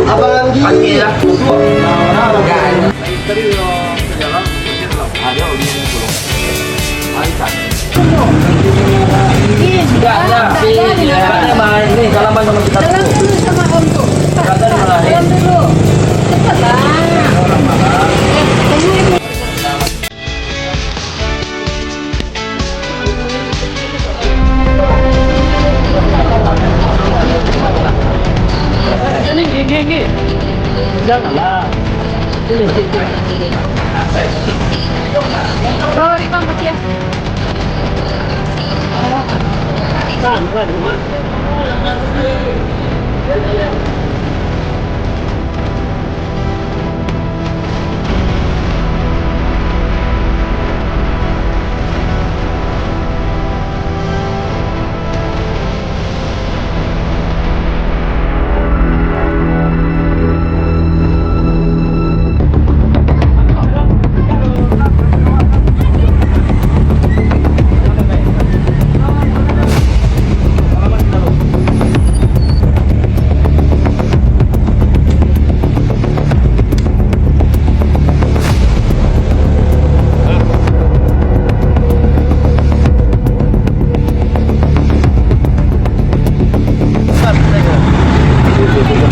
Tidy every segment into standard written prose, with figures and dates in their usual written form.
Abang Gigi. Janganlah. Sorry bang, makasih ya. Kan.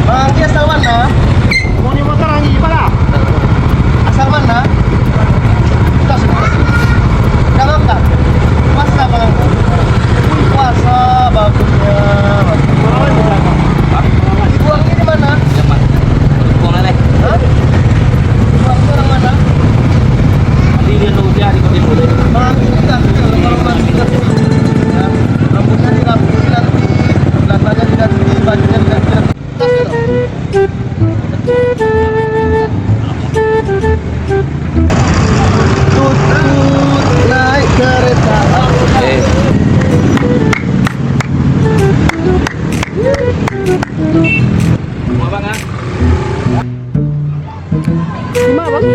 Bang, dia asal mana? Mau ni motor lagi pala. Asal mana? Tak sudah. Jangan tak. Puasa bang. Puasa bagusnya. Dibuangnya di mana? Buang leleh. Hah? Dibuangnya orang mana? Dia dia di kopi boleh. Bang, kita kalau masih kita rambutnya dirambut diganti, belakangnya diganti, bajunya diganti. Tut naik kereta api. Mau bang ah? Lima bang.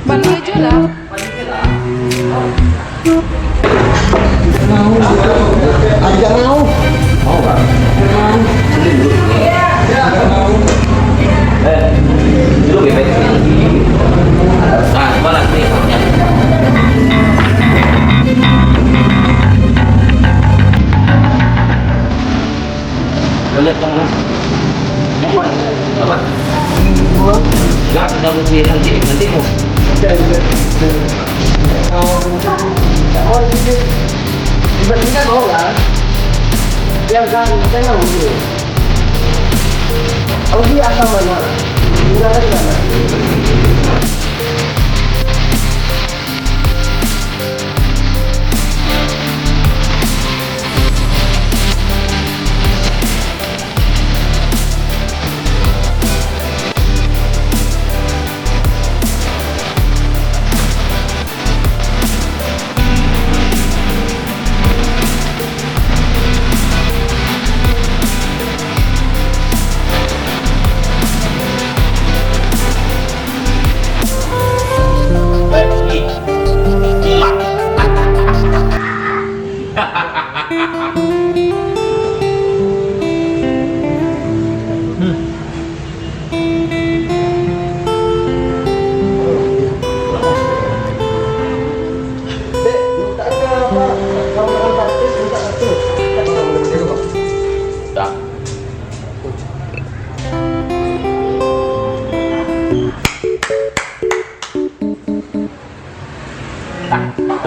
Balik aja lah. Agak mau. Mau bang? Dulu bebek ini. Ah, mana nih? Lihat kamu. Apa? Enggak, kita mesti nanti mau. Oh, ini dibandingkan orang yang kan saya nggak mungkin. Oh, dia asal mana?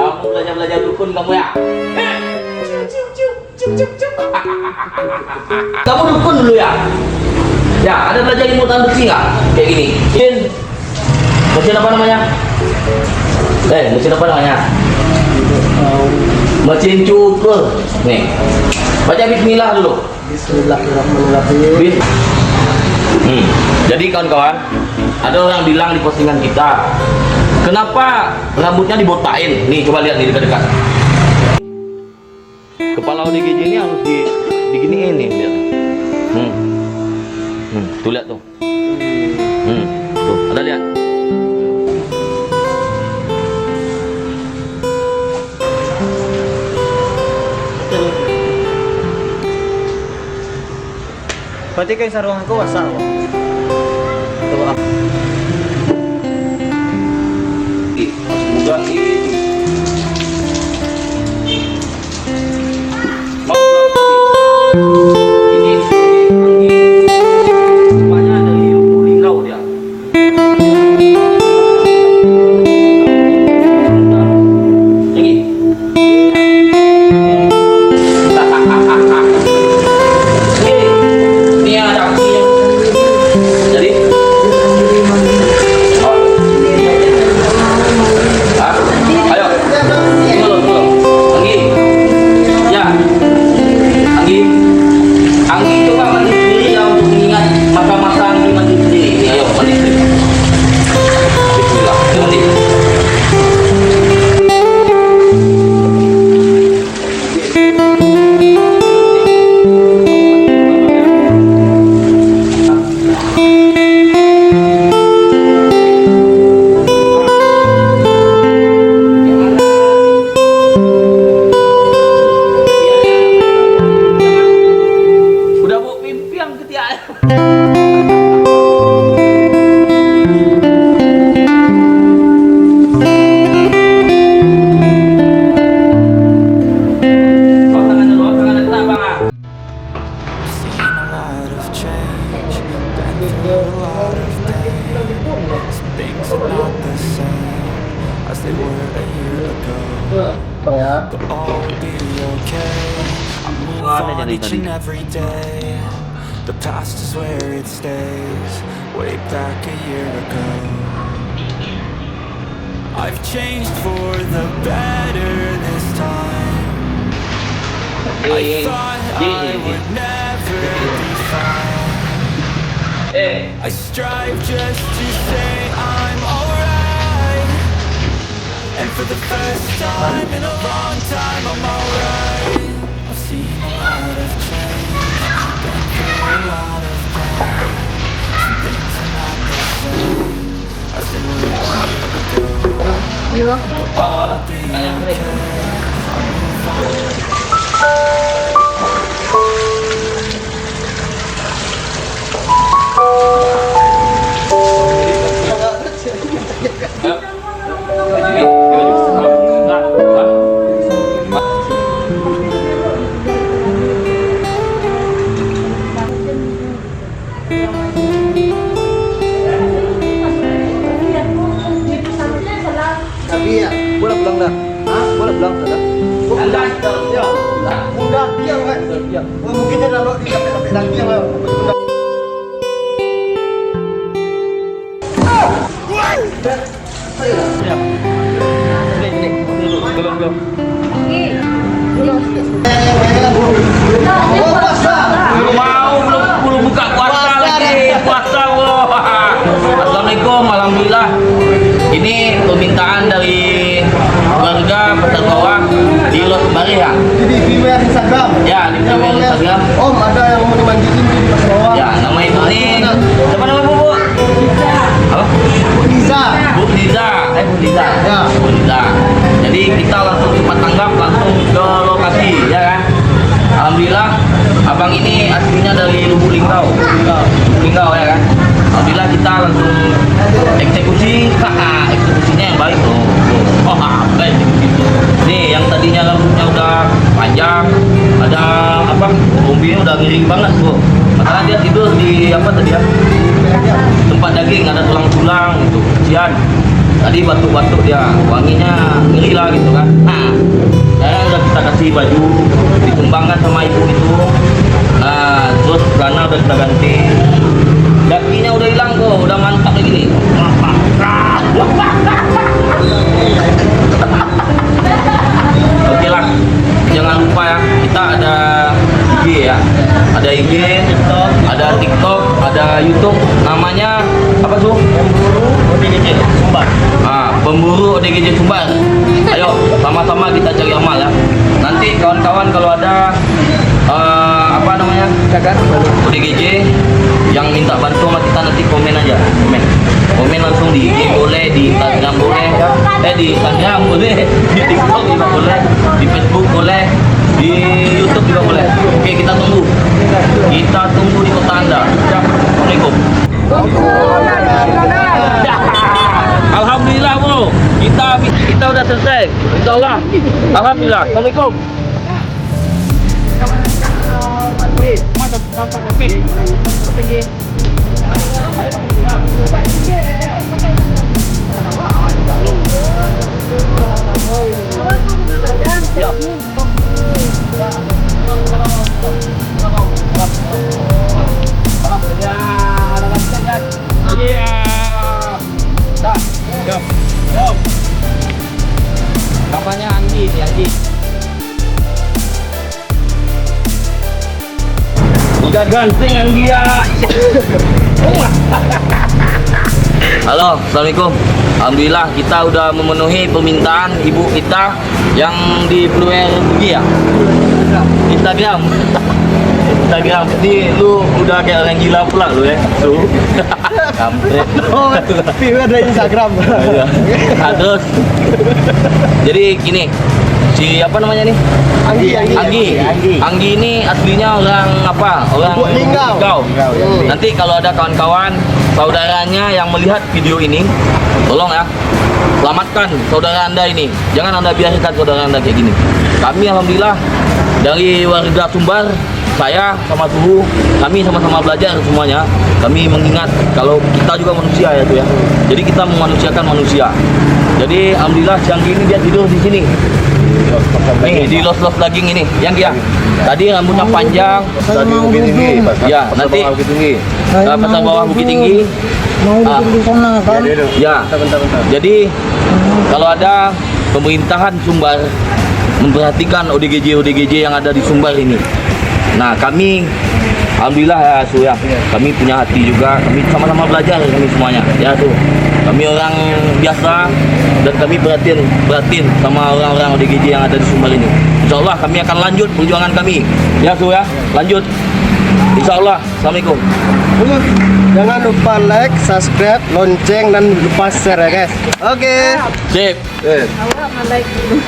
Kamu belajar dukun kamu ya? Kamu dukun dulu ya? Ya, ada belajar ilmu besi nggak? Kayak gini. Mesin apa namanya? Mesin apa namanya? Mesin cukur. Nih. Baca bismillah dulu. Bismillahirrahmanirrahim. Jadi kawan-kawan, ada orang bilang di postingan kita, kenapa rambutnya dibotain? Nih, coba lihat nih dekat-dekat. Kepala ODGJ ini harus diginiin nih, lihat. Tuh lihat tuh. Tuh, ada lihat. Berarti kayak sarungan ku wasar. Mudah ini. Ini semuanya dari ilmu linggau dia. Ini. Ini ada apinya. Jadi ayo, tunggu. Anggi, ya, Anggi coba mandi sendiri ya untuk mengingat masa-masa Anggi mandi sendiri. Ini ayo mandi sendiri. Bismillah, mandi. Udah bawa pimpiang ke tiap. Each and every day, the past is where it stays. Way back a year ago, I've changed for the better this time. I thought I would never be fine. I strive just to say I'm alright, and for the first time in a long time I'm alright. I've seen a lot of change, been through a lot of pain. Some things are not the same as they were a year ago. I'll be okay. I'll move on. Tapi ya, boleh pulang dah. Hah? Boleh pulang dah. Anda Ya, mudah dia kan. Ya. Mungkin dia lalu di sampai lagi yang Oh, puasa. Belum mau, belum buka puasa lagi. Puasa, wah. Assalamualaikum, alhamdulillah. Ini permintaan dari warga Pasar Bawah di Los Bari ya. Di viewer Instagram. Ya, di viewer Instagram. Om, ada yang mau dimanjiin di Pasar Bawah. Ya, nama ibu nih. Siapa nama ibu? Apa? Liza. Bu Liza. Bu Liza. Ya. Bu Liza. Jadi kita langsung cepat tanggap, langsung ke lokasi, ya kan? Alhamdulillah, abang ini aslinya dari Lubuk Linggau. Lubuk Linggau ya kan? Alhamdulillah kita langsung eksekusi, eksekusinya yang baik loh. Oh, apa eksekusi itu? Nih, yang tadinya rambutnya udah panjang, ada apa? Umbinya udah miring banget bro. Makanya dia tidur di apa tadi ya? Tempat daging ada tulang-tulang gitu. Kasihan. Tadi batuk-batuk dia, wanginya ngeri lah gitu kan. Nah, saya udah kita kasih baju, dikembangkan sama ibu itu. Nah, terus celana udah kita ganti. Dakinya udah hilang kok, udah mantap kayak gini. Oke lah, jangan lupa ya, kita ada IG ya, ada IG, ada TikTok, ada YouTube, namanya apa tuh? ODGJ Sumbar. Pemburu ODGJ Sumbar. Ayo, sama-sama kita cari amal ya. Nanti kawan-kawan kalau ada apa namanya, ODGJ yang minta bantu sama kita, nanti komen aja, komen langsung di IG boleh, di Instagram boleh, di Instagram boleh, di TikTok juga boleh, di Facebook boleh, di YouTube juga boleh. Oke, kita tunggu di kota Anda. Assalamualaikum. Alhamdulillah bro, kita udah selesai, insya Allah. Alhamdulillah. Assalamualaikum. Namanya Anggi nih, Anggi. Udah ganteng Anggi ya. Halo, assalamualaikum. Alhamdulillah kita udah memenuhi permintaan ibu kita yang di Bluer Bugi ya. Instagram. Ini lu udah kayak orang gila pula lu ya. Tuh. Kampret. Oh, viewer dari Instagram. Iya. Nah, terus jadi gini, si apa namanya nih? Anggi ini aslinya orang apa? Orang Lubuk Linggau. Nanti kalau ada kawan-kawan saudaranya yang melihat video ini, tolong ya, selamatkan saudara Anda ini. Jangan Anda biarkan saudara Anda kayak gini. Kami alhamdulillah dari warga Sumbar, saya sama Suhu, kami sama-sama belajar semuanya. Kami mengingat kalau kita juga manusia ya tuh ya. Jadi kita memanusiakan manusia. Jadi alhamdulillah siang ini dia tidur di sini. Nih di los-los daging ini, yang dia. Tadi rambutnya panjang. Tadi Bukit Tinggi. Ya, nanti Pasar Bawah Bukit Tinggi. Ya. Jadi kalau ada pemerintahan Sumbar memperhatikan ODGJ yang ada di Sumbar ini. Nah, kami alhamdulillah ya Su ya. Kami punya hati juga. Kami sama-sama belajar kami semuanya. Ya tuh. Kami orang biasa dan kami perhatiin sama orang-orang ODGJ yang ada di Sumbar ini. Insyaallah kami akan lanjut perjuangan kami. Ya Su ya. Lanjut. Insyaallah. Assalamualaikum. Jangan lupa like, subscribe, lonceng, dan lupa share ya guys. Oke. Sip. Assalamualaikum.